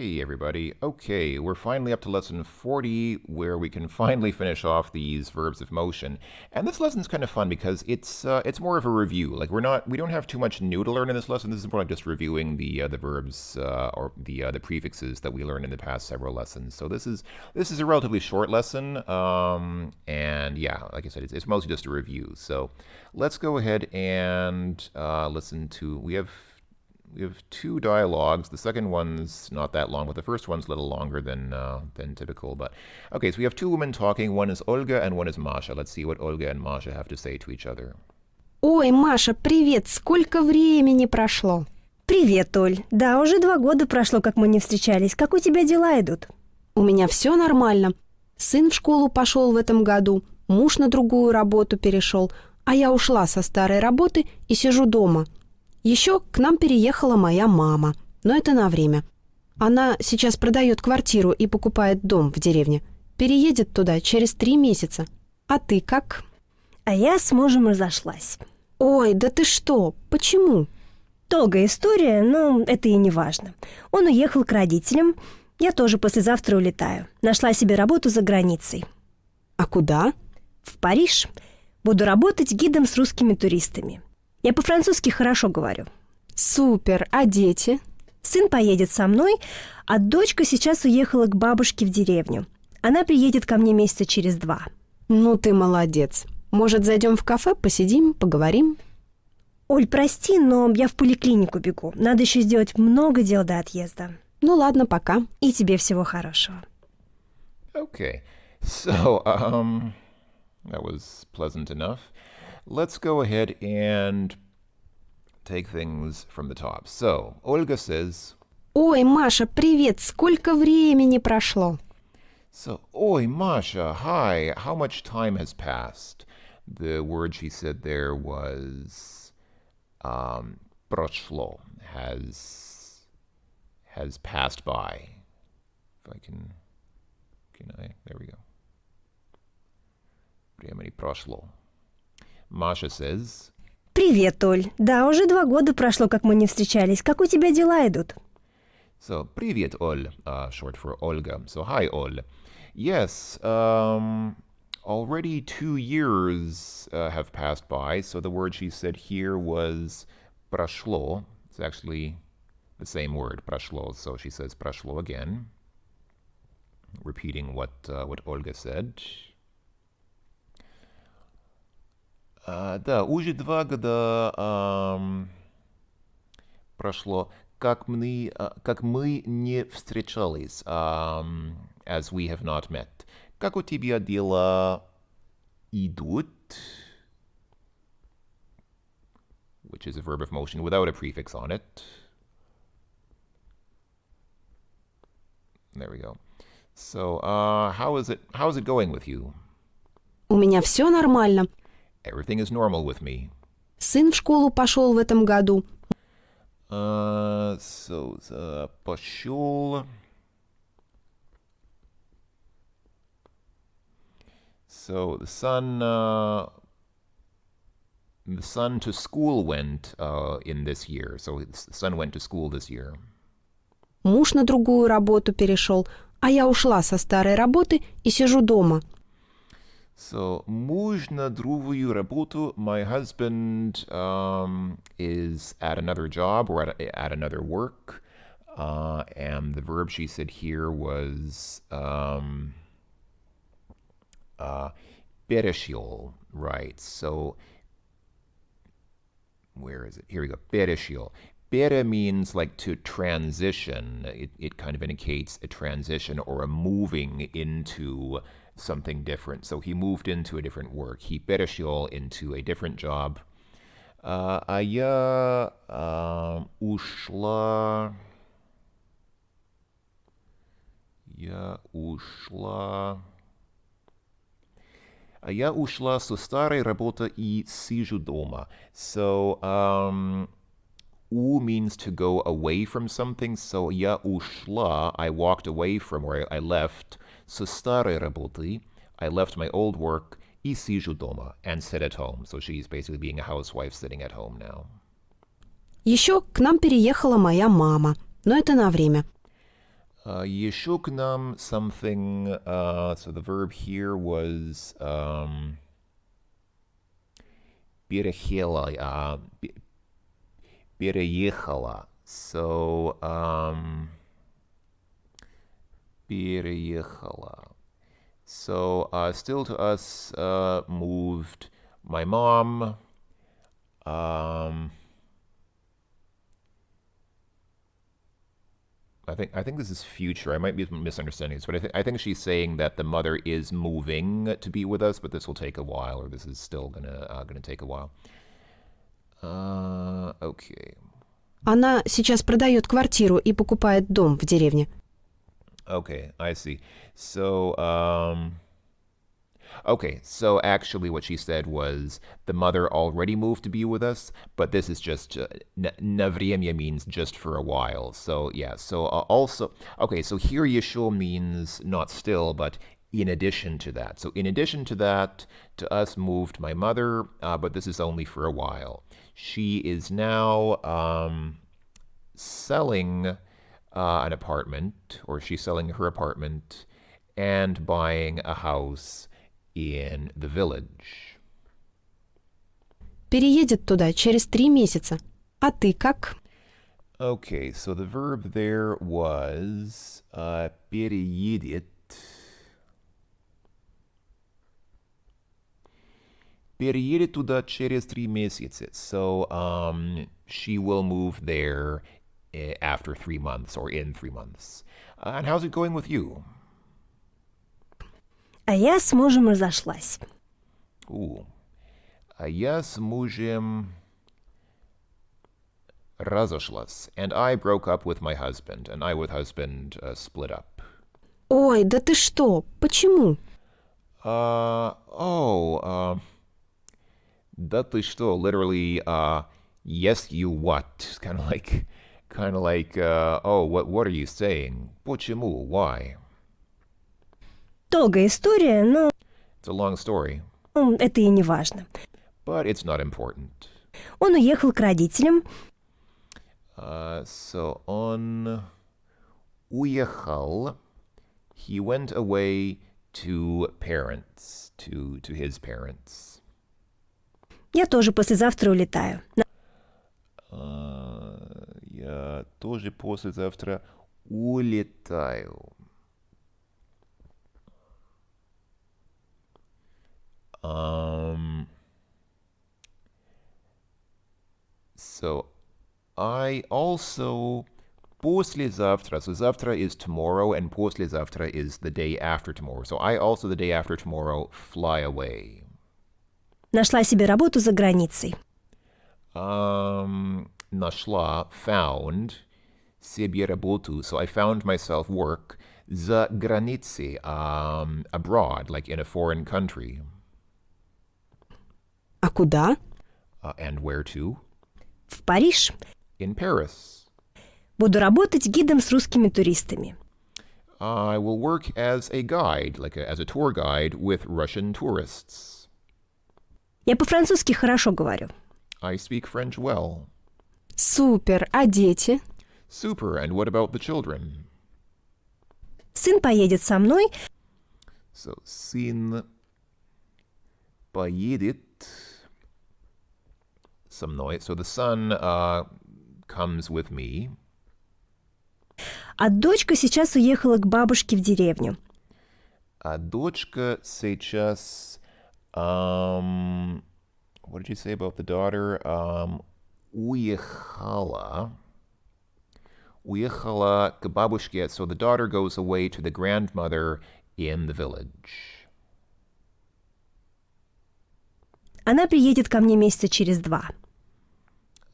Hey everybody. Okay, we're finally up to lesson 40 where we can finally finish off these verbs of motion. And this lesson's kind of fun because it's more of a review. Like we don't have too much new to learn in this lesson. This is more like just reviewing the verbs or the prefixes that we learned in the past several lessons. So this is a relatively short lesson. And yeah, like I said, it's mostly just a review. So let's go ahead and listen to we have two dialogues. The second one's not that long, but the first one's a little longer than typical. But okay, so we have two women talking. One is Olga and one is Masha. Let's see what Olga and Masha have to say to each other. Ой, Маша, привет! Сколько времени прошло? Привет, Оль. Да, уже 2 года прошло, как мы не встречались. Как у тебя дела идут? У меня все нормально. Сын в школу пошел в этом году, муж на другую работу перешел, а я ушла со старой работы и сижу дома. Еще к нам переехала моя мама, но это на время. Она сейчас продает квартиру и покупает дом в деревне. Переедет туда через 3 месяца. А ты как? А я с мужем разошлась. Ой, да ты что? Почему? Долгая история, но это и не важно. Он уехал к родителям. Я тоже послезавтра улетаю. Нашла себе работу за границей. А куда? В Париж. Буду работать гидом с русскими туристами. Я по-французски хорошо говорю. Супер, а дети? Сын поедет со мной, а дочка сейчас уехала к бабушке в деревню. Она приедет ко мне месяца через 2. Ну ты молодец. Может, зайдем в кафе, посидим, поговорим? Оль, прости, но я в поликлинику бегу. Надо еще сделать много дел до отъезда. Ну ладно, пока. И тебе всего хорошего. Okay, so that was pleasant enough. Let's go ahead and take things from the top. So, Olga says, Ой, Маша, привет! Сколько времени прошло? so, Oi, Masha, hi, how much time has passed? The word she said there was прошло, has passed by. If I can I? There we go. Времени прошло. Masha says, Привет, Оль. Да, уже 2 года прошло, как мы не встречались. Как у тебя дела идут? so, привет, Оль, short for Olga. So, hi, Ol. Yes, already 2 years have passed by. So the word she said here was прошло. It's actually the same word, прошло. So she says прошло again, repeating what Olga said. Да, уже 2 года прошло, как мы не встречались, as we have not met. Как у тебя дела идут? Which is a verb of motion without a prefix on it. There we go. So, how is it going with you? У меня все нормально. Everything is normal with me. Сын в школу пошел в этом году. Пошел. So the son to school went in this year. So the son went to school this year. Муж на другую работу перешел, а я ушла со старой работы и сижу дома. So муж на другую работу. My husband is at another job or at another work. And the verb she said here was перешел, right? So where is it? Here we go. Перешел. Пере means like to transition. It kind of indicates a transition or a moving into something different. So he moved into a different work. He перешел into a different job. А я ушла. А я ушла со старой работы и сижу дома. So, у means to go away from something. So, я ушла, I walked away from where I left. Со старой работы, I left my old work и сижу дома, and sit at home. So she's basically being a housewife sitting at home now. Еще к нам переехала моя мама, но это на время. Еще к нам something, so the verb here was переехала, переехала. So, переехала. So, still to us, moved my mom. I think this is future. I might be misunderstanding this, but I think she's saying that the mother is moving to be with us, but this will take a while, or this is still gonna take a while. Okay. Она сейчас продает квартиру и покупает дом в деревне. Okay, I see. So, okay, so actually what she said was the mother already moved to be with us, but this is just, на время means just for a while. So, yeah, so also, okay, so here еще means not still, but in addition to that. So in addition to that, to us moved my mother, but this is only for a while. She is now selling an apartment, or she's selling her apartment and buying a house in the village. Переедет туда через 3 месяца. А ты как? Okay, so the verb there was переедет. Переедет туда через 3 месяца. So she will move there after 3 months or in 3 months. And how's it going with you? А я с мужем разошлась. Ooh. А я с мужем разошлась. And I broke up with my husband. And I with husband split up. Ой, да ты что? Почему? Да ты что? Literally, yes, you what? Kind of like, oh, what are you saying? Почему? Why? Долгая история, но It's a long story, это и не важно. but it's not important. Он уехал к родителям. So он уехал. He went away to parents, to his parents. Я тоже послезавтра улетаю. Я тоже послезавтра улетаю. So I also послезавтра. So завтра is tomorrow, and послезавтра is the day after tomorrow. So I also the day after tomorrow fly away. Нашла себе работу за границей. Нашла, found, себе работу. So I found myself work за границей, abroad, like in a foreign country. А куда? And where to? В Париж. In Paris. Буду работать гидом с русскими туристами. I will work as a guide, as a tour guide with Russian tourists. Я по-французски хорошо говорю. I speak French well. Супер. А дети? Super, and what about the children? Сын поедет со мной. So, сын поедет со мной. So the son comes with me. А дочка сейчас уехала к бабушке в деревню. А дочка сейчас... what did you say about the daughter? Уехала к бабушке. So the daughter goes away to the grandmother in the village. Она приедет ко мне месяца через 2.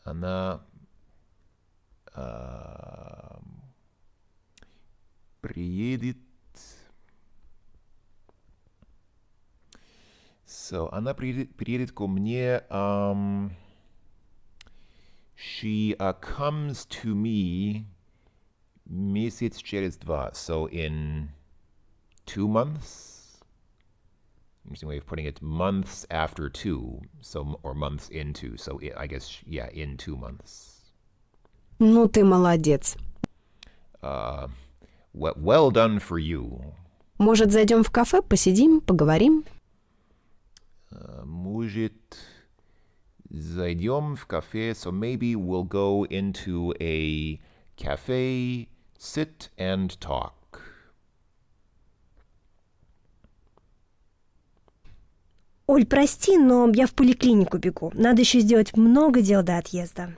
Она приедет. So, она приедет ко мне. She comes to me месяц через 2. So, in 2 months. Interesting way of putting it. Months after 2. So, or months into. So, I guess, yeah, in 2 months. Ну ты молодец. Well done for you. Может, зайдем в кафе, посидим, поговорим? Может, зайдем в кафе, so maybe we'll go into a cafe, sit and talk. Оль, прости, но я в поликлинику бегу. Надо еще сделать много дел до отъезда.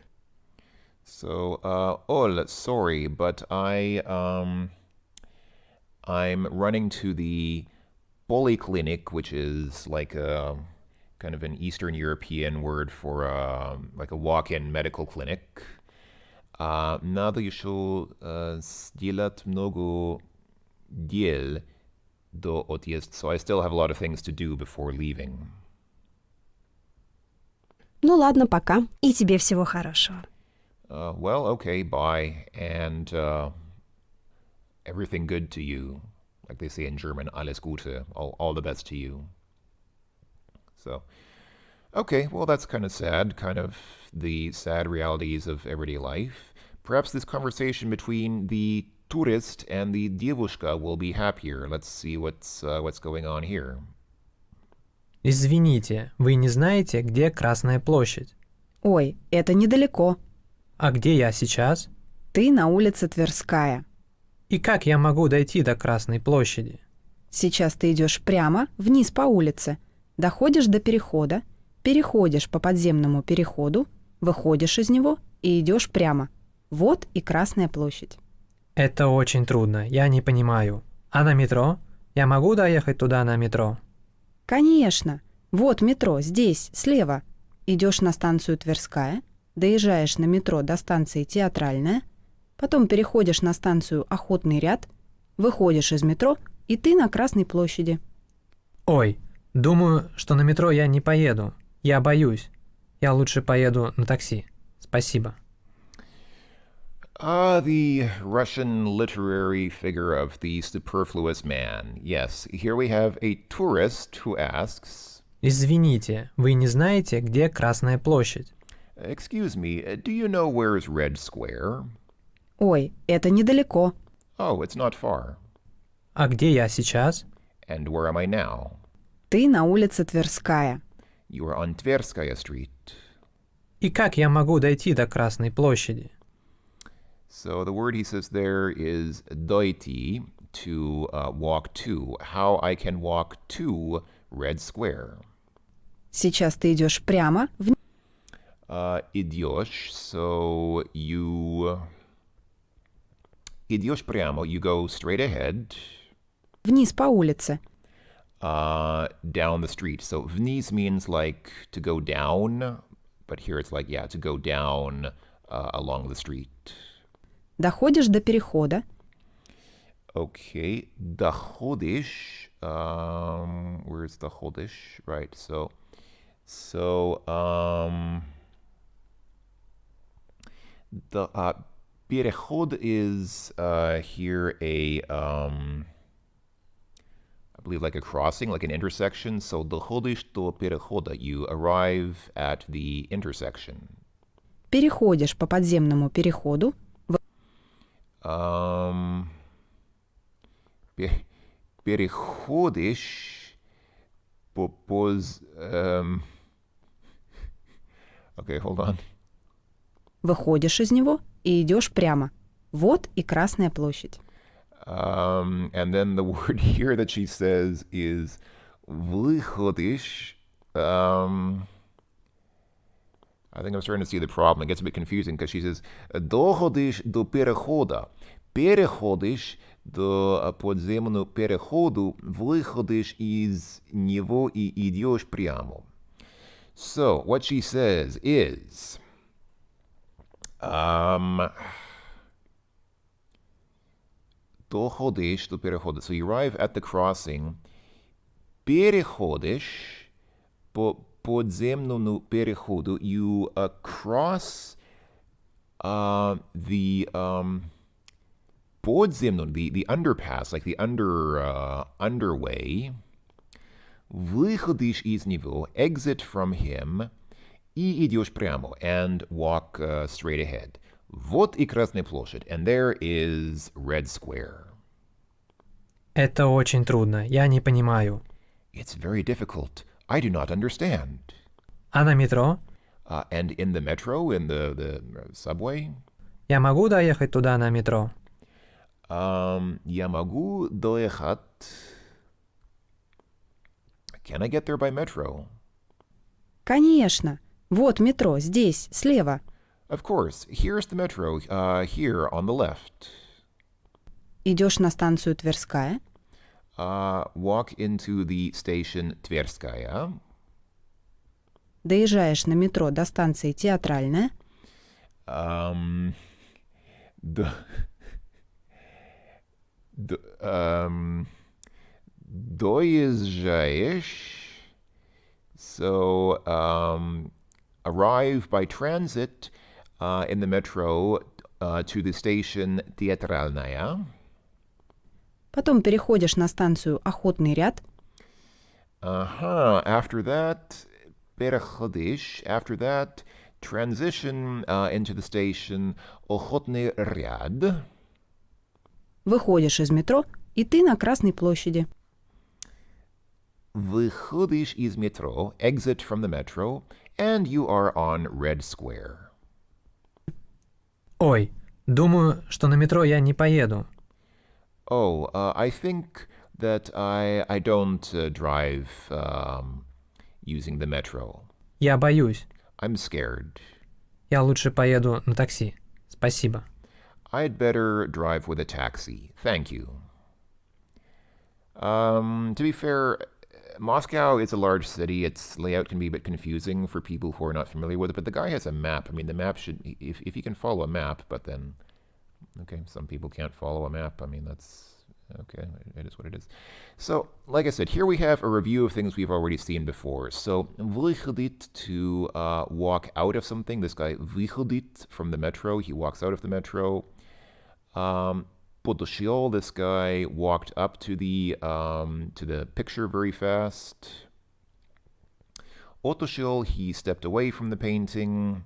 So, Ol, sorry, but I'm running to the polyclinic, which is like a kind of an Eastern European word for like a walk-in medical clinic. Надо еще сделать много дел до отъезда, so I still have a lot of things to do before leaving. Ну ладно, пока. И тебе всего хорошего. Well, okay, bye, and everything good to you. Like they say in German, alles Gute, all the best to you. So, okay, well, that's kind of sad, kind of the sad realities of everyday life. Perhaps this conversation between the tourist and the девушка will be happier. Let's see what's going on here. Извините, вы не знаете, где Красная площадь? Ой, это недалеко. А где я сейчас? Ты на улице Тверская. И как я могу дойти до Красной площади? Сейчас ты идешь прямо, вниз по улице, доходишь до перехода, переходишь по подземному переходу, выходишь из него и идешь прямо. Вот и Красная площадь. Это очень трудно, я не понимаю. А на метро? Я могу доехать туда на метро? Конечно. Вот метро, здесь, слева. Идешь на станцию Тверская, доезжаешь на метро до станции Театральная, потом переходишь на станцию Охотный ряд, выходишь из метро, и ты на Красной площади. Ой, думаю, что на метро я не поеду. Я боюсь. Я лучше поеду на такси. Спасибо. The Russian literary figure of the superfluous man. Yes, here we have a tourist who asks, Извините, вы не знаете, где Красная площадь? Excuse me, do you know where's Red Square? Ой, это недалеко. Oh, it's not far. А где я сейчас? And where am I now? Ты на улице Тверская. You are on Tverskaya Street. И как я могу дойти до Красной площади? So the word he says there is doiti, to walk to. How I can walk to Red Square. Сейчас ты идешь прямо, Идешь, so you... Идешь прямо, you go straight ahead. вниз по улице. Down the street. So vniz means like to go down, but here it's like, yeah, to go down along the street. Доходишь до перехода, Okay, доходишь, where's доходишь? Right, so, the переход is here I believe like a crossing, like an intersection. So доходишь до перехода, you arrive at the intersection. переходишь по подземному переходу, Переходишь Okay, hold on. выходишь из него и идешь прямо. Вот и Красная площадь. And then the word here that she says is выходишь. I think I'm starting to see the problem. It gets a bit confusing because she says доходишь до перехода. Переходишь до подземного переходу, выходишь из него и идешь прямо. So, what she says is, доходишь до перехода. So you arrive at the crossing, переходишь по подземному переходу, you cross the подземный, the underpass, like the underway, выходишь из него, exit from him, и идешь прямо, and walk straight ahead. Вот и Красная площадь, and there is Red Square. Это очень трудно, я не понимаю. It's very difficult. I do not understand. А на метро? And in the metro, in the subway, Я могу доехать туда на метро? я могу доехать. Can I get there by metro? Конечно. Вот метро, здесь, слева. Of course. Here's the metro, here on the left. Идешь на станцию Тверская. Walk into the station Tverskaya. Доезжаешь на метро до станции Театральная. Д- доезжаешь. So, arrive by transit in the metro to the station Театральная. Потом переходишь на станцию Охотный ряд. After that, переходишь. After that, transition into the station Охотный ряд. Выходишь из метро, и ты на Красной площади. Выходишь из метро, exit from the metro, and you are on Red Square. Ой, думаю, что на метро я не поеду. Oh, I think that I don't drive using the metro. Я боюсь. I'm scared. Я лучше поеду на такси. Спасибо. I'd better drive with a taxi. Thank you. To be fair, Moscow is a large city. Its layout can be a bit confusing for people who are not familiar with it, but the guy has a map. I mean, the map should, if you can follow a map, but then, okay, some people can't follow a map. I mean, that's, okay, it is what it is. So, like I said, here we have a review of things we've already seen before. So, выходит, to walk out of something. This guy, выходит, from the metro. He walks out of the metro. Подошел, this guy walked up to the picture very fast. Отошел, he stepped away from the painting.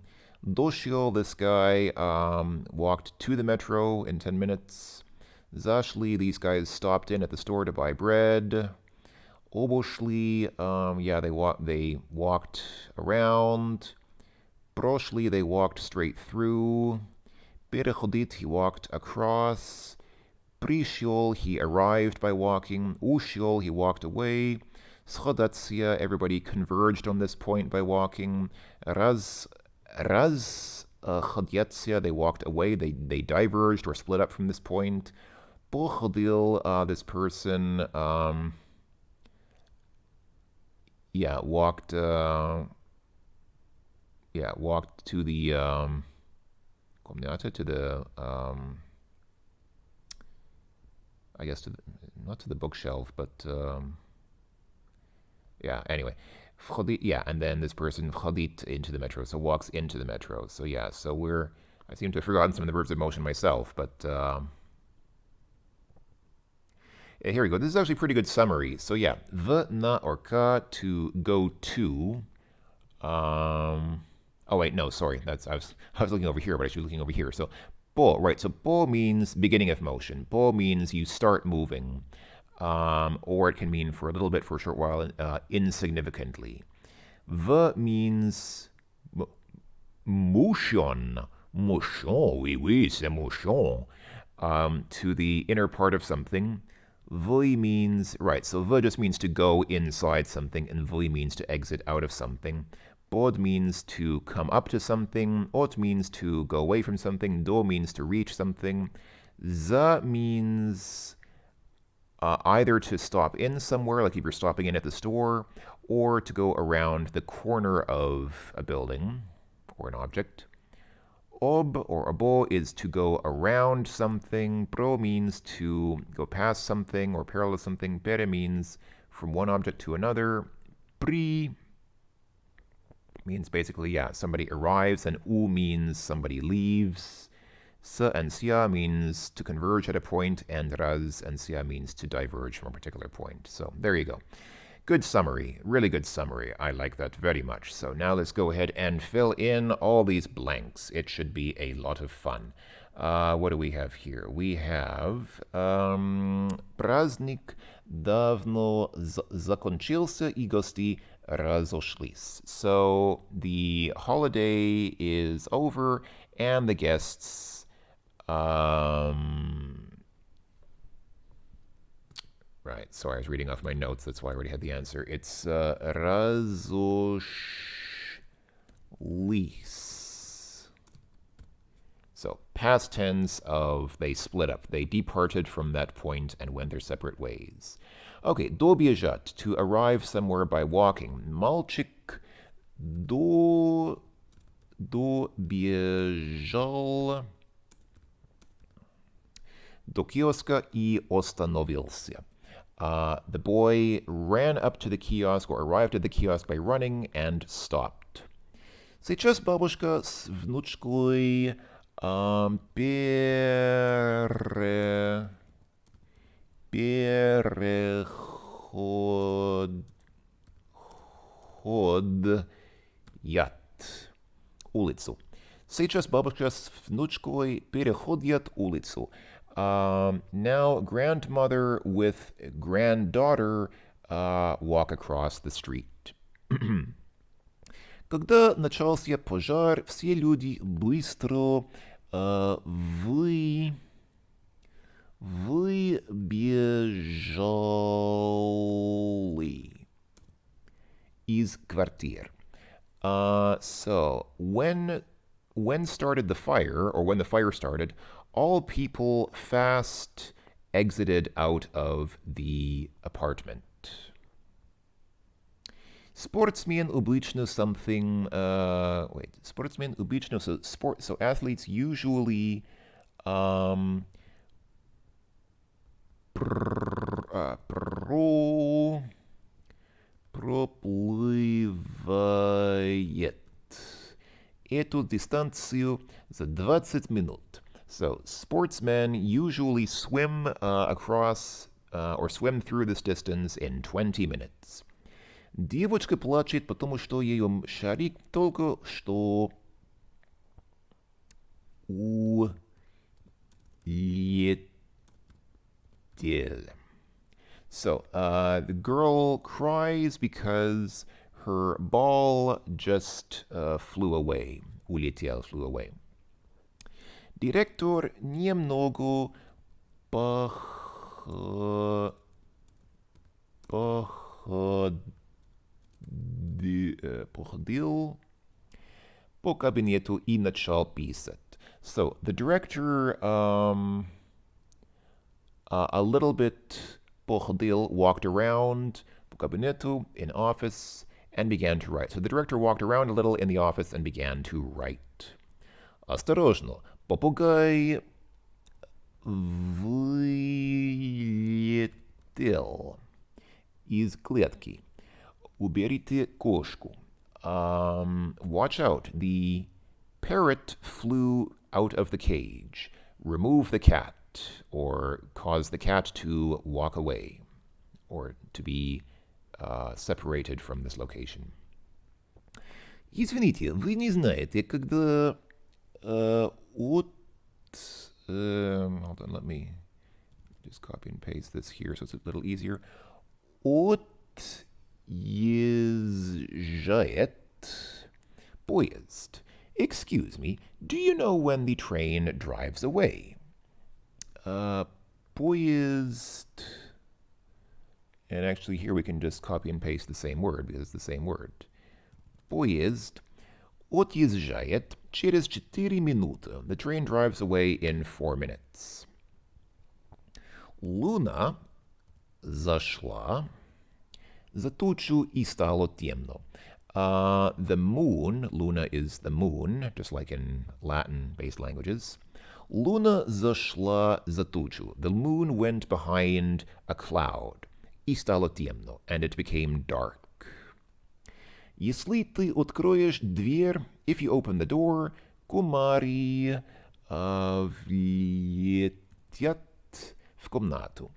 Дошел, this guy walked to the metro in 10 minutes. Zashli, these guys stopped in at the store to buy bread. Обошли, they walked around. Прошли, they walked straight through. Переходит, he walked across. Пришел, he arrived by walking. Ушел, he walked away. Сходаться, everybody converged on this point by walking. Ходятся, they walked away, they diverged or split up from this point. Походил, this person, walked to the комната, to the I guess not to the bookshelf, but anyway. And then this person входит into the metro, so walks into the metro. So I seem to have forgotten some of the verbs of motion myself, but here we go. This is actually a pretty good summary. So в, на, or ka, to go to. Oh wait, no, sorry. I was looking over here, but I should be looking over here. So po, right? So po means beginning of motion. Po means you start moving, or it can mean for a little bit, for a short while, insignificantly. V means motion. Motion, oui, c'est motion. To the inner part of something. V means, right, so V just means to go inside something, and V means to exit out of something. Bod means to come up to something. Ot means to go away from something. Do means to reach something. Z means either to stop in somewhere, like if you're stopping in at the store, or to go around the corner of a building or an object. Ob or abo is to go around something. Pro means to go past something or parallel something. Pere means from one object to another. Pri means basically, somebody arrives, and u means somebody leaves. Sa and sia means to converge at a point, and raz and sia means to diverge from a particular point. So there you go. Good summary, really good summary. I like that very much. So now let's go ahead and fill in all these blanks. It should be a lot of fun. What do we have here? We have праздник давно закончился и гости разошлись. So the holiday is over and the guests right, sorry, I was reading off my notes. That's why I already had the answer. It's разошлись. So, past tense of they split up. They departed from that point and went their separate ways. Okay, добежать, to arrive somewhere by walking. Мальчик добежал до киоска и остановился. The boy ran up to the kiosk or arrived at the kiosk by running and stopped. Сейчас бабушка с внучкой переходят улицу. Сейчас бабушка с внучкой переходят улицу. Now grandmother with granddaughter walk across the street. Когда начался пожар, все люди быстро выбежали из квартир. So when started the fire, or when the fire started, all people fast exited out of the apartment. Sportsmen обычно something, sportsmen обычно, so athletes usually проплывает эту дистанцию за 20 минут. So sportsmen usually swim across or swim through this distance in 20 minutes. Девочка плачет, потому что ее шарик только что улетел. So, the girl cries because her ball just flew away. Улетел, flew away. Директор немного походил по кабинету и начал писать. So, the director a little bit походил, walked around по кабинету, in office, and began to write. So the director walked around a little in the office and began to write. Осторожно, попугай вылетел из клетки. Уберите кошку. Watch out, the parrot flew out of the cage. Remove the cat, or cause the cat to walk away, or to be separated from this location. Извините, вы не знаете, когда hold on, let me just copy and paste this here so it's a little easier. Отъезжает поезд. Excuse me, do you know when the train drives away? Поезд. And actually here we can just copy and paste the same word because it's the same word. Поезд отъезжает через 4 минуты. The train drives away in 4 minutes. Луна зашла за тучу и стало темно. The moon, Luna is the moon, just like in Latin-based languages. Luna зашла за тучу. The moon went behind a cloud. И стало темно, and it became dark. Если ты откроешь дверь, if you open the door, комары влетят в комнату.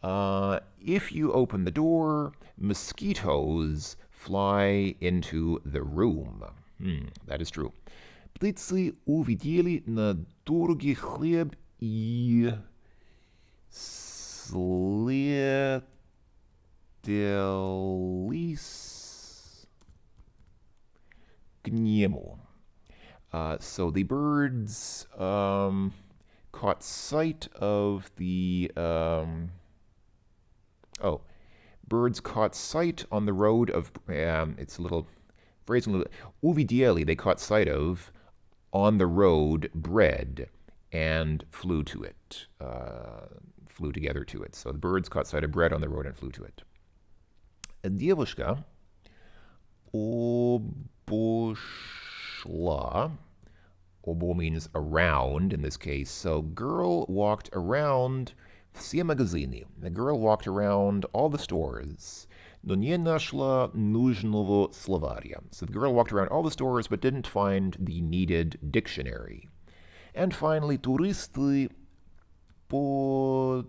If you open the door, mosquitoes fly into the room. That is true. Птицы увидели на дороге хлеб и слетелись к нему. So the birds caught sight of the birds caught sight on the road of it's a little phrasing a little uvidieli, they caught sight of on the road bread and flew to it, flew together to it. So the birds caught sight of bread on the road and flew to it. Девушка обошла. Obo means around in this case. So girl walked around все магазины. The girl walked around all the stores. Но не нашла нужного словаря. So the girl walked around all the stores but didn't find the needed dictionary. And finally, туристы подошли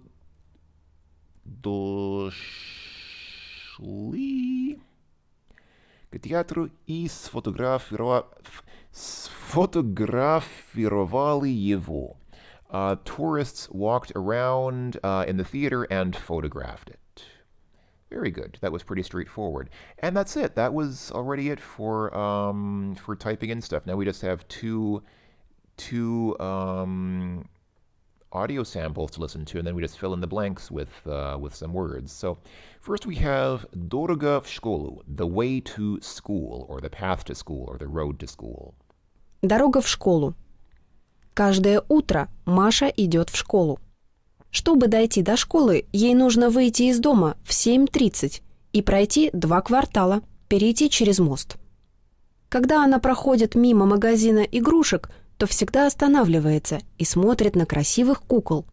к театру и сфотографировали его. Tourists walked around in the theater and photographed it. Very good. That was pretty straightforward. And that's it. That was already it for typing in stuff. Now we just have two audio samples to listen to, and then we just fill in the blanks with some words. So first we have дорога в школу, the way to school, or the path to school, or the road to school. Дорога в школу. Каждое утро Маша идет в школу. Чтобы дойти до школы, ей нужно выйти из дома в 7:30 и пройти 2 квартала, перейти через мост. Когда она проходит мимо магазина игрушек, то всегда останавливается и смотрит на красивых кукол.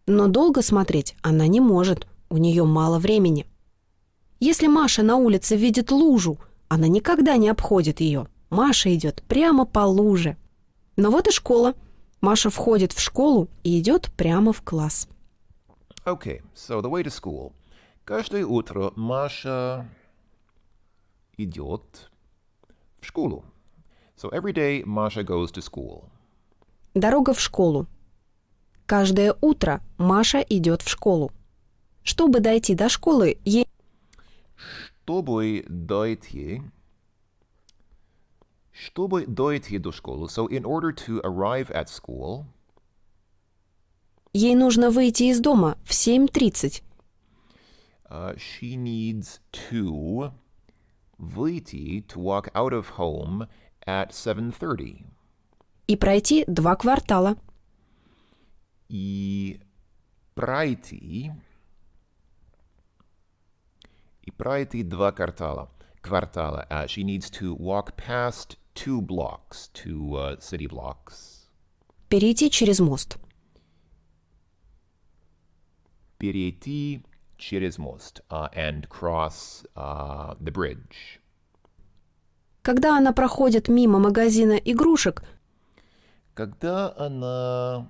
Но долго смотреть она не может, у нее мало времени. Если Маша на улице видит лужу, она никогда не обходит ее. Маша идет прямо по луже. Но вот и школа. Маша входит в школу и идет прямо в класс. Okay, so the way to school. Каждое утро Маша идет в школу. So every day Masha goes to school. Дорога в школу. Каждое утро Маша идет в школу. Чтобы дойти до школы, ей... Чтобы дойти до школы. So in order to arrive at school, ей нужно выйти из дома в 7:30. She needs to выйти, to walk out of home at 7:30. И пройти 2 квартала. И пройти 2 квартала. She needs to walk past 2 blocks, 2 city blocks. Перейти через мост. Перейти через мост, and cross the bridge. Когда она проходит мимо магазина игрушек, Когда она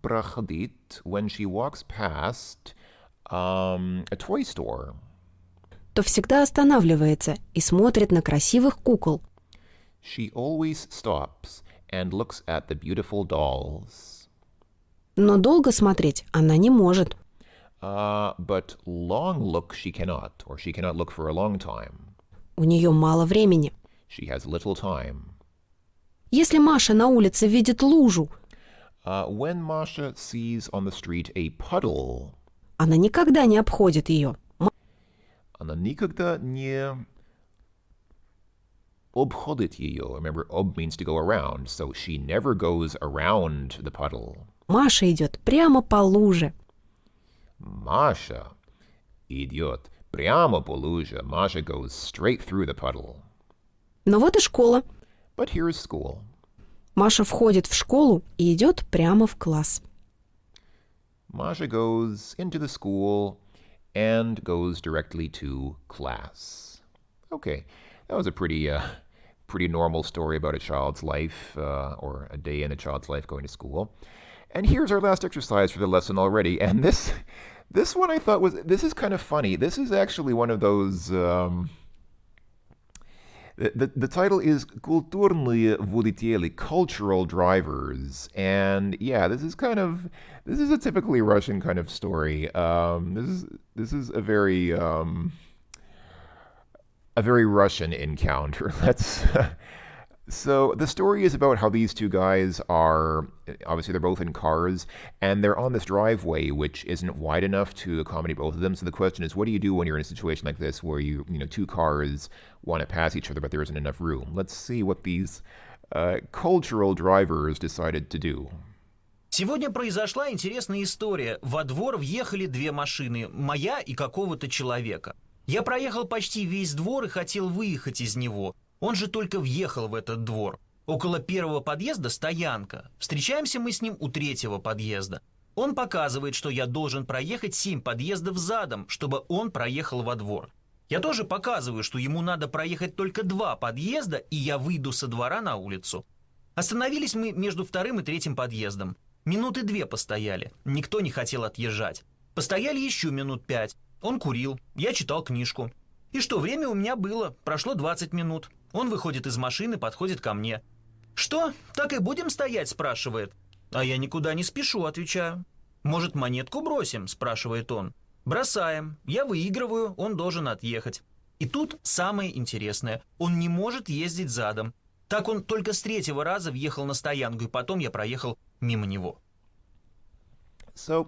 проходит, when she walks past a toy store, то всегда останавливается и смотрит на красивых кукол. she always stops and looks at the beautiful dolls. Но долго смотреть она не может. But long look she cannot, or she cannot look for a long time. У нее мало времени. She has little time. Если Маша на улице видит лужу, When Masha sees on the street a puddle, она никогда не обходит ее. она никогда не обходит ее. Remember, об means to go around, so she never goes around the puddle. Маша идет прямо по луже. Masha идет прямо по луже. Masha goes straight through the puddle. Но вот и школа. But here is school. Маша входит в школу и идет прямо в класс. Masha goes into the school and goes directly to class. Okay, that was a pretty normal story about a child's life, or a day in a child's life going to school. And here's our last exercise for the lesson already. And this one I thought this is kind of funny. This is actually one of those The title is Культурные водители, cultural drivers. And yeah, this is a typically Russian kind of story. This is a very Russian encounter. Let's So the story is about how these two guys are obviously they're both in cars and they're on this driveway which isn't wide enough to accommodate both of them. So the question is, what do you do when you're in a situation like this where two cars want to pass each other but there isn't enough room? Let's see what these cultural drivers decided to do. Сегодня произошла интересная история. Во двор въехали две машины, моя и какого-то человека. Я проехал почти весь двор и хотел выехать из него. Он же только въехал в этот двор. Около первого подъезда стоянка. Встречаемся мы с ним у третьего подъезда. Он показывает, что я должен проехать 7 подъездов задом, чтобы он проехал во двор. Я тоже показываю, что ему надо проехать только 2 подъезда, и я выйду со двора на улицу. Остановились мы между вторым и третьим подъездом. Минуты 2 постояли. Никто не хотел отъезжать. Постояли еще минут 5. Он курил. Я читал книжку. И что, время у меня было. Прошло 20 минут. Он выходит из машины, подходит ко мне. «Что, так и будем стоять?» – спрашивает. А я никуда не спешу, отвечаю. «Может, монетку бросим?» – спрашивает он. Бросаем. Я выигрываю, он должен отъехать. И тут самое интересное. Он не может ездить задом. Так он только с 3-го раза въехал на стоянку, и потом я проехал мимо него. So,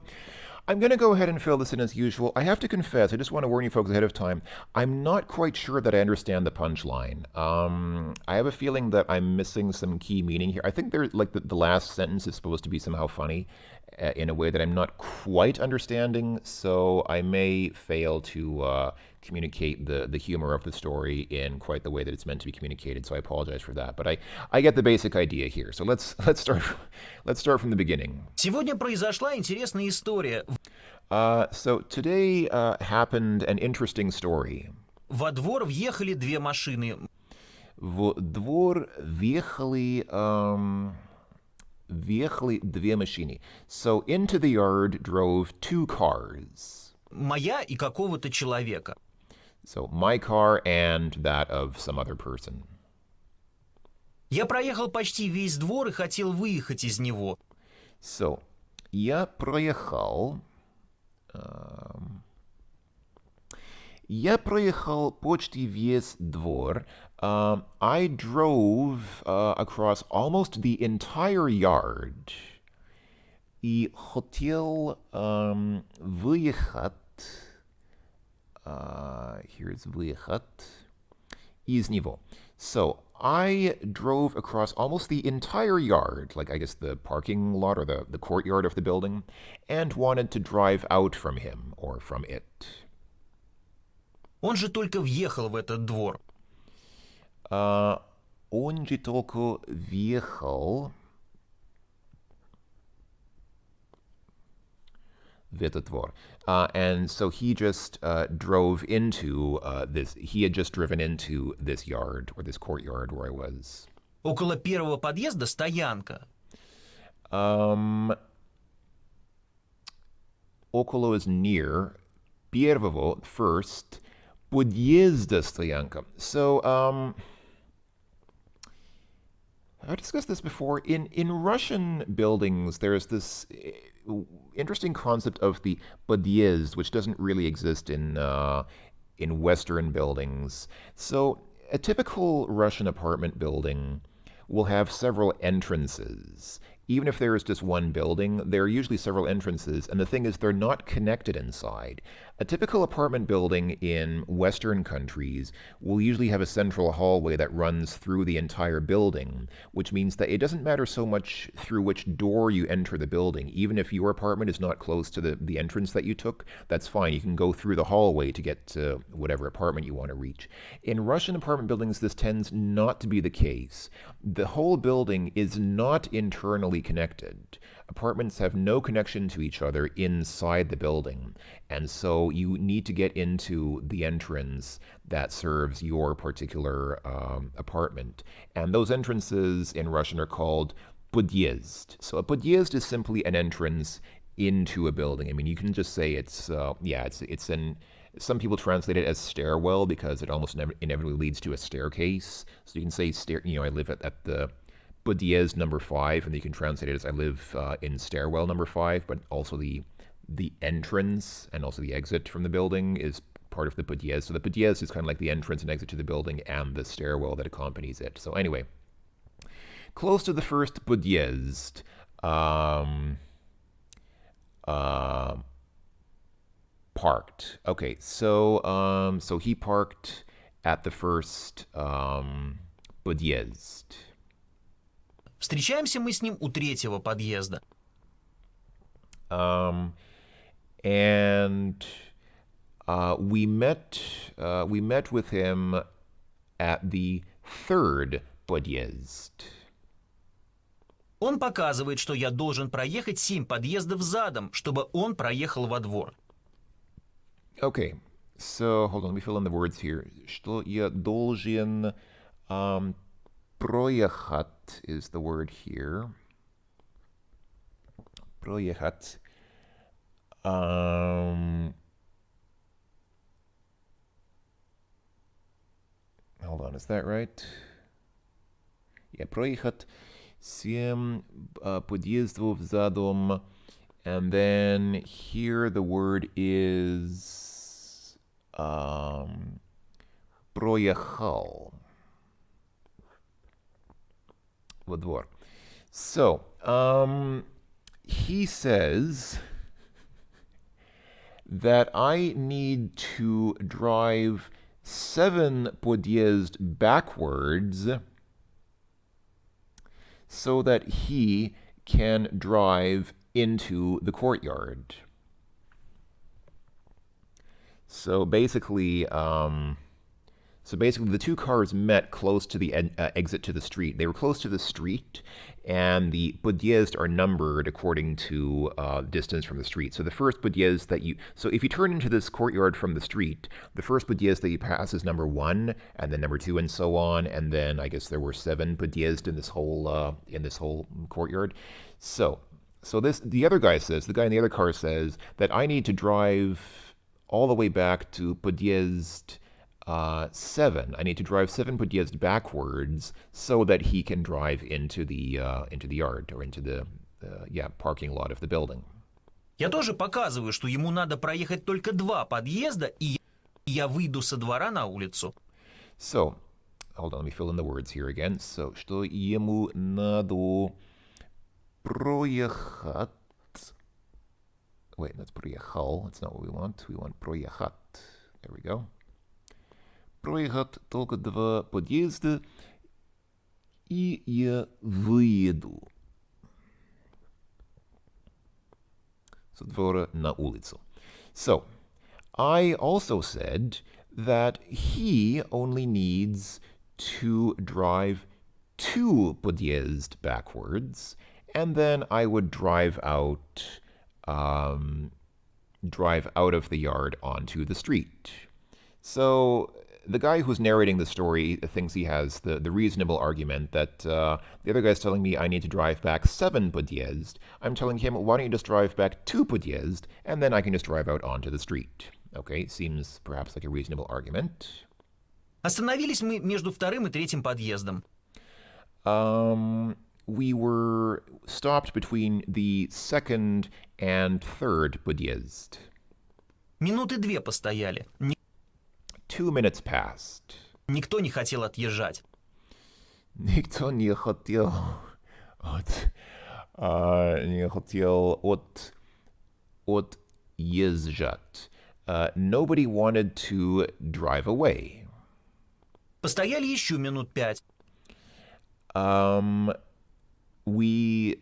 I'm going to go ahead and fill this in as usual. I have to confess, I just want to warn you folks ahead of time, I'm not quite sure that I understand the punchline. I have a feeling that I'm missing some key meaning here. I think the last sentence is supposed to be somehow funny in a way that I'm not quite understanding, so I may fail to communicate the humor of the story in quite the way that it's meant to be communicated, so I apologize for that. But I get the basic idea here. So let's start from the beginning. Сегодня произошла интересная история. So today happened an interesting story. Во двор въехали 2 машины. В двор въехали 2 машины. So into the yard drove 2 cars. Моя и какого-то человека. So my car and that of some other person. Я проехал почти весь двор и хотел выехать из него. So, я проехал почти весь двор. I drove across almost the entire yard. И хотел выехать. Here's выехать из него. So, I drove across almost the entire yard, like I guess the parking lot or the courtyard of the building, and wanted to drive out from him or from it. Он же только въехал в этот двор. Он же только въехал в этот двор. And so he just drove into he had just driven into this yard or this courtyard where I was. Около первого подъезда стоянка. Около is near. Первого, first. Подъезда стоянка. So, I've discussed this before. In Russian buildings, there's this interesting concept of the подъезд, which doesn't really exist in Western buildings. So a typical Russian apartment building will have several entrances. Even if there is just one building, there are usually several entrances, and the thing is they're not connected inside. A typical apartment building in Western countries will usually have a central hallway that runs through the entire building, which means that it doesn't matter so much through which door you enter the building. Even if your apartment is not close to the entrance that you took, that's fine. You can go through the hallway to get to whatever apartment you want to reach. In Russian apartment buildings, this tends not to be the case. The whole building is not internally connected. Apartments have no connection to each other inside the building, and so you need to get into the entrance that serves your particular apartment. And those entrances in Russian are called подъезд. So a подъезд is simply an entrance into a building. I mean, you can just say it's Some people translate it as stairwell because it almost inevitably leads to a staircase. So you can say, I live at the podъезд number 5, and you can translate it as I live in stairwell number 5, but also the entrance and also the exit from the building is part of the podъезд. So the podъезд is kind of like the entrance and exit to the building and the stairwell that accompanies it. So anyway, close to the first podъезд, parked. Okay, so he parked at the first podъезд. Встречаемся мы с ним у третьего подъезда. And we met with him at the third podъезд. Он показывает, что я должен проехать 7 подъездов задом, чтобы он проехал во двор. Okay, so hold on, let me fill in the words here. Что я должен проехать is the word here. Проехать. Hold on, is that right? Yeah, проехать 7 подъездов задом. And then here the word is проехал. Во двор. So, he says that I need to drive 7 podъезд backwards so that he can drive into the courtyard. So basically, the two cars met close to the exit to the street. They were close to the street, and the podъезд are numbered according to distance from the street. So the first podъезд so if you turn into this courtyard from the street, the first podъезд that you pass is number 1, and then number 2, and so on. And then I guess there were 7 podъезд in this whole courtyard. So the other guy says, the guy in the other car says that I need to drive all the way back to podъезд 7. I need to drive 7 podъезд backwards so that he can drive into the yard or into the parking lot of the building. Я тоже показываю, что ему надо проехать только 2 подъезда, и я выйду со двора на улицу. So, hold on, let me fill in the words here again. So, что ему надо проехать. Wait, that's проехал. That's not what we want. We want проехать. There we go. Проехать только 2 подъезда, и я выеду со двора на улицу. So, I also said that he only needs to drive 2 podъезд backwards, and then I would drive out of the yard onto the street. So the guy who's narrating the story thinks he has the reasonable argument that the other guy's telling me I need to drive back 7 podъезд. I'm telling him, why don't you just drive back 2 podъезд, and then I can just drive out onto the street. Okay, seems perhaps like a reasonable argument. Остановились мы между 2-м и 3-м подъездом. We were stopped between the 2nd and 3rd podъезд. Минуты 2 постояли. 2 minutes passed. Никто не хотел отъезжать. Никто не хотел отъезжать. Nobody wanted to drive away. Постояли еще минут 5. We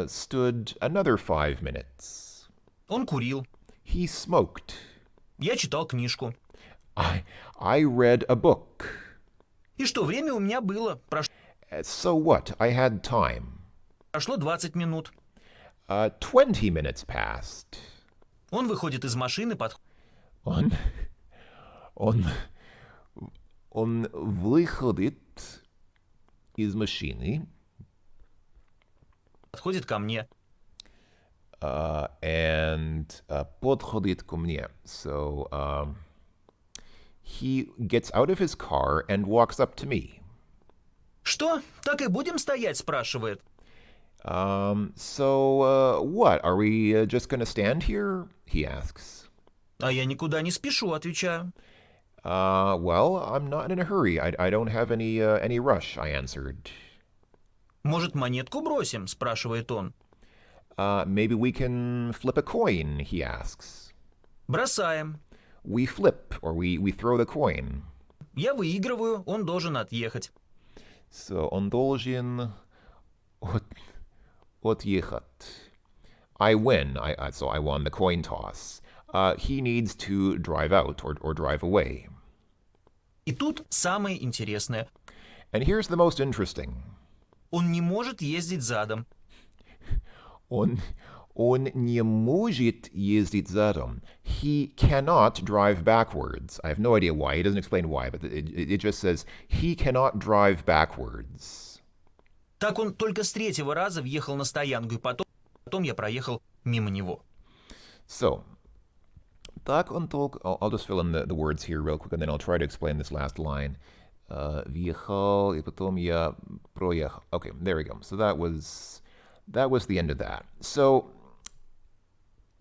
stood another 5 minutes. Он курил. He smoked. Я читал книжку. I read a book. И что, время у меня было. So what? I had time. Прошло 20 минут. 20 minutes passed. Он выходит из машины, Он выходит из машины. подходит ко мне. And подходит ко мне. So, He gets out of his car and walks up to me. Что? Так и будем стоять, спрашивает. What? Are we just gonna stand here? He asks. А я никуда не спешу, отвечаю. Well, I'm not in a hurry. I don't have any rush, I answered. Может, монетку бросим, спрашивает он. Maybe we can flip a coin, he asks. Бросаем. We flip, or we throw the coin. Я выигрываю, он должен отъехать. So, он должен отъехать. I win, so I won the coin toss. He needs to drive out, or drive away. И тут самое интересное. And here's the most interesting. Он не может ездить задом. Он не может ездить задом. He cannot drive backwards. I have no idea why. He doesn't explain why, but it just says he cannot drive backwards. Так он только с третьего раза въехал на стоянку, и потом я проехал мимо него. So, так он только... I'll just fill in the words here real quick, and then I'll try to explain this last line. Въехал, и потом я проехал. Okay, there we go. So that was the end of that. So,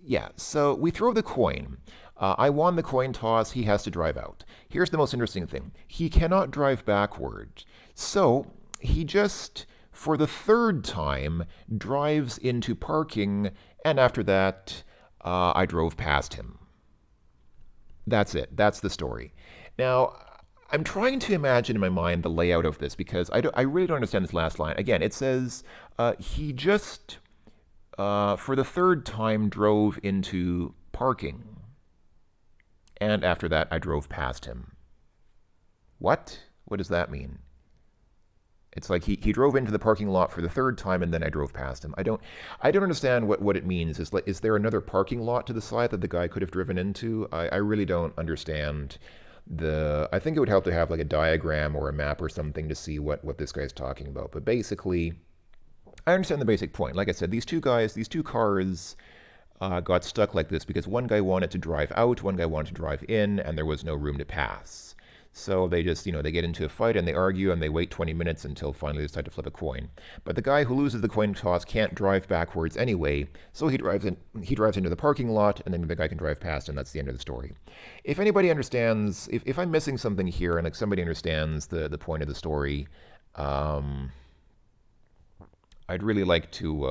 yeah, so we throw the coin. I won the coin toss. He has to drive out. Here's the most interesting thing. He cannot drive backward. So he just, for the third time, drives into parking, and after that, I drove past him. That's it. That's the story. Now, I'm trying to imagine in my mind the layout of this because I really don't understand this last line. Again, it says he just, for the third time, drove into parking. And after that, I drove past him. What? What does that mean? It's like he drove into the parking lot for the third time and then I drove past him. I don't understand what it means. Is there another parking lot to the side that the guy could have driven into? I really don't understand I think it would help to have like a diagram or a map or something to see what this guy's talking about. But basically, I understand the basic point. Like I said, these two cars got stuck like this because one guy wanted to drive out, one guy wanted to drive in, and there was no room to pass. So they just, they get into a fight and they argue and they wait 20 minutes until finally they decide to flip a coin. But the guy who loses the coin toss can't drive backwards anyway, so he drives into the parking lot and then the guy can drive past and that's the end of the story. If anybody understands, if I'm missing something here and like somebody understands the point of the story, I'd really like to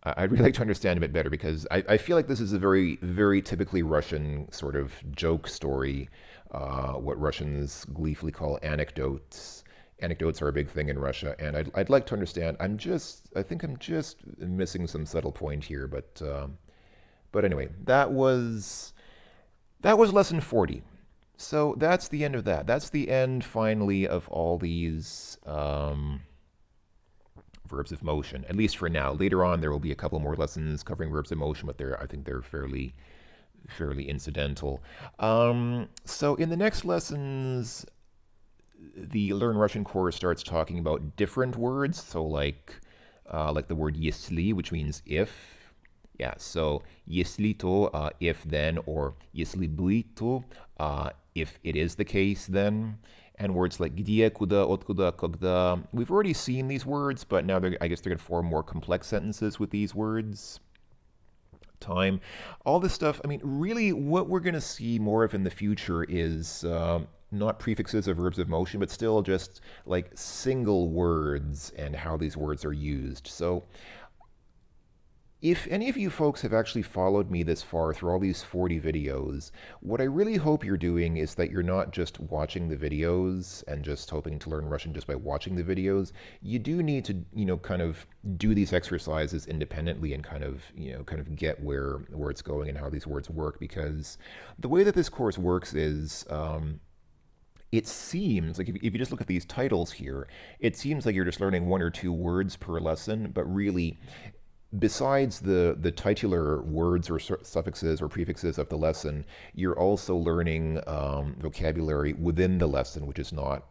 understand a bit better because I feel like this is a very, very typically Russian sort of joke story, what Russians gleefully call anecdotes. Anecdotes are a big thing in Russia, and I'd like to understand. I think I'm just missing some subtle point here, but anyway, that was lesson 40. So that's the end of that. That's the end, finally, of all these verbs of motion, at least for now. Later on, there will be a couple more lessons covering verbs of motion, but I think they're fairly incidental. So in the next lessons, the Learn Russian course starts talking about different words. So like the word если, which means if. Yeah, so если то, if then, or если быть то, if it is the case then. And words like где, куда, откуда, когда. We've already seen these words, but now I guess they're going to form more complex sentences with these words. Time. All this stuff, I mean, really what we're going to see more of in the future is not prefixes or verbs of motion, but still just like single words and how these words are used. So if any of you folks have actually followed me this far through all these 40 videos, what I really hope you're doing is that you're not just watching the videos and just hoping to learn Russian just by watching the videos. You do need to, kind of do these exercises independently and kind of get where it's going and how these words work, because the way that this course works is it seems like if you just look at these titles here, it seems like you're just learning one or two words per lesson, but really, besides the titular words or suffixes or prefixes of the lesson, you're also learning vocabulary within the lesson, which is not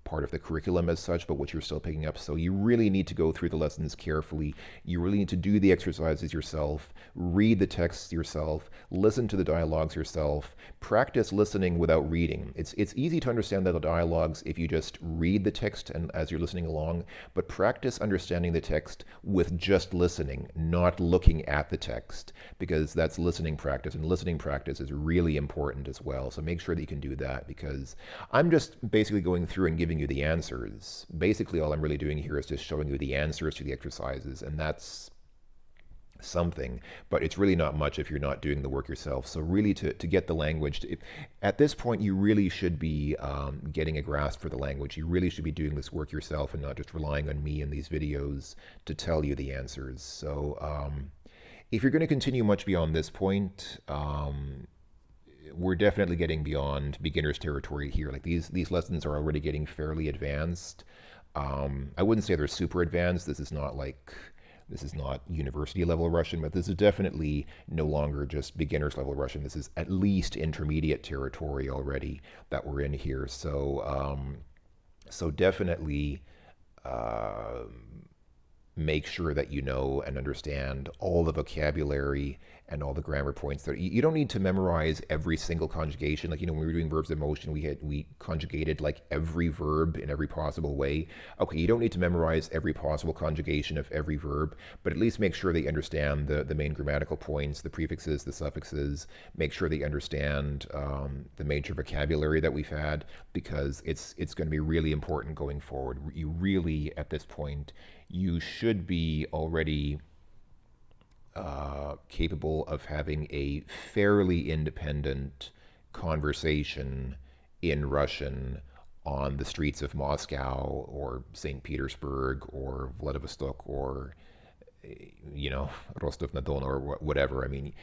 part of the curriculum as such, but what you're still picking up. So you really need to go through the lessons carefully. You really need to do the exercises yourself, read the texts yourself, listen to the dialogues yourself, practice listening without reading. It's easy to understand the dialogues if you just read the text and as you're listening along, but practice understanding the text with just listening, not looking at the text, because that's listening practice, and listening practice is really important as well. So make sure that you can do that, because I'm just basically going through and giving you the answers. Basically, all I'm really doing here is just showing you the answers to the exercises, and that's something, but it's really not much if you're not doing the work yourself. So really to get the language, at this point you really should be getting a grasp for the language. You really should be doing this work yourself and not just relying on me in these videos to tell you the answers. So if you're going to continue much beyond this point, we're definitely getting beyond beginner's territory here. Like these lessons are already getting fairly advanced. I wouldn't say they're super advanced. This is not university level Russian, but this is definitely no longer just beginner's level Russian. This is at least intermediate territory already that we're in here. So definitely make sure that you know and understand all the vocabulary and all the grammar points. You don't need to memorize every single conjugation. Like, when we were doing verbs of motion, we conjugated like every verb in every possible way. Okay, you don't need to memorize every possible conjugation of every verb, but at least make sure that you understand the main grammatical points, the prefixes, the suffixes. Make sure that you understand the major vocabulary that we've had, because it's going to be really important going forward. You really, at this point, you should be already capable of having a fairly independent conversation in Russian on the streets of Moscow or St. Petersburg or Vladivostok or Rostov-na-Don or whatever. I mean,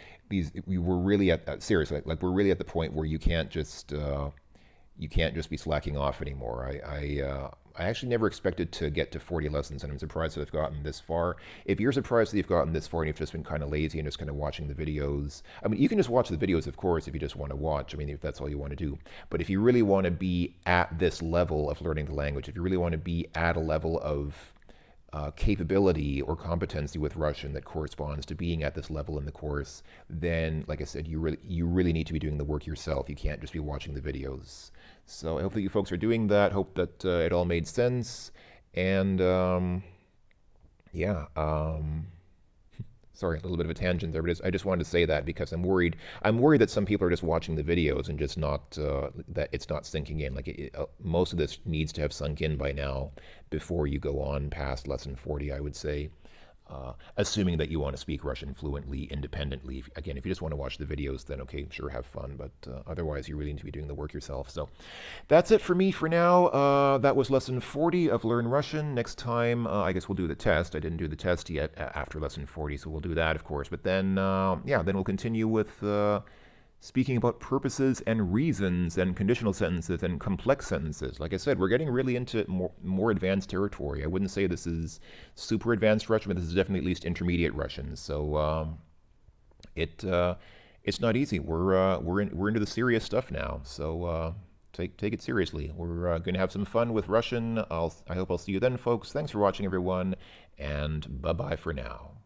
we're really seriously, like we're really at the point where you can't just be slacking off anymore. I actually never expected to get to 40 lessons, and I'm surprised that I've gotten this far. If you're surprised that you've gotten this far and you've just been kind of lazy and just kind of watching the videos, I mean, you can just watch the videos, of course, if you just want to watch. I mean, if that's all you want to do. But if you really want to be at this level of learning the language, if you really want to be at a level of capability or competency with Russian that corresponds to being at this level in the course, then, like I said, you really need to be doing the work yourself. You can't just be watching the videos. So I hope that you folks are doing that. Hope that it all made sense. And sorry, a little bit of a tangent there, but I just wanted to say that because I'm worried that some people are just watching the videos and just not, that it's not sinking in. Like most of this needs to have sunk in by now before you go on past lesson 40, I would say. Assuming that you want to speak Russian fluently, independently. Again, if you just want to watch the videos, then okay, sure, have fun. But otherwise, you really need to be doing the work yourself. So that's it for me for now. That was lesson 40 of Learn Russian. Next time, I guess we'll do the test. I didn't do the test yet after lesson 40, so we'll do that, of course. But then, then we'll continue with speaking about purposes and reasons and conditional sentences and complex sentences. Like I said, we're getting really into more advanced territory. I wouldn't say this is super advanced Russian, but this is definitely at least intermediate Russian. So it's not easy. We're into the serious stuff now. So take it seriously. We're going to have some fun with Russian. I hope I'll see you then, folks. Thanks for watching, everyone, and bye-bye for now.